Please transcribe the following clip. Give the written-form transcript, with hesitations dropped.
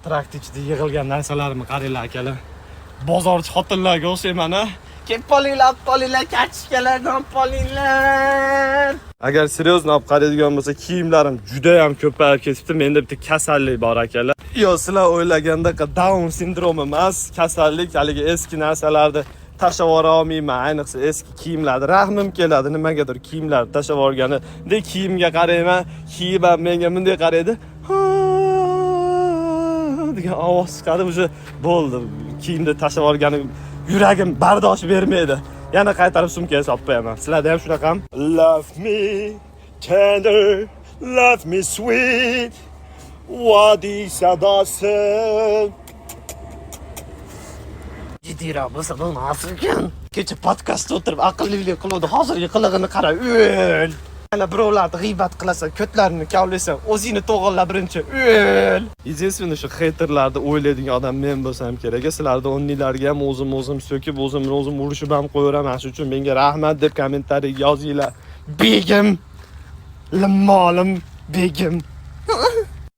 Trakt ichida yig'ilgan narsalarimni qaranglar akalar. Bozorchi xotinlarga o'xshayman-a. Kelib qolinglar, kachishkalar, nom qolinglar. Agar seriozno olib qaraydigan bo'lsa, kiyimlarim juda ham ko'payib ketibdi. Menda bitta kasallik bor akalar. Yo, sizlar o'ylaganda Down sindromi emas, kasallik, haligi eski narsalarni tashlab yubora olmayman. Ayniqsa eski kiyimlarni rahmim keladi. Nimagadir kiyimlarni tashlab yuborganida kiyimga qarayman, kiyim ham menga bunday qaraydi. Degan ovoz chiqadi, o'sha bo'ldi. Kiyimni tashlab yuborgani yuragim bardosh bermaydi. Yana qaytarib sumkaga solib qo'yaman. Sizlarda ham shunaqami? Love me tender, love me sweet. Vadi sadosi. Jiddiyroq bo'lsa bo'lmasin ekan. Kecha podkastda o'tirib aqllilik qiluvdi, hozirgi qilig'ini qara, o'l. Ana birovlarni g'iybat qilasan, ko'tlarini kavlaysan, o'zingni to'g'irla birinchi, o'l. Единственное, shu haterlarni o'ylaydigan odam men bo'lsam kerak. Sizlarda o'nnilarga ham o'zim so'kib, o'zim urishib ham qo'yaraman. Shuning uchun menga rahmat deb kommentariy yozinglar. Begim, limolim, begim.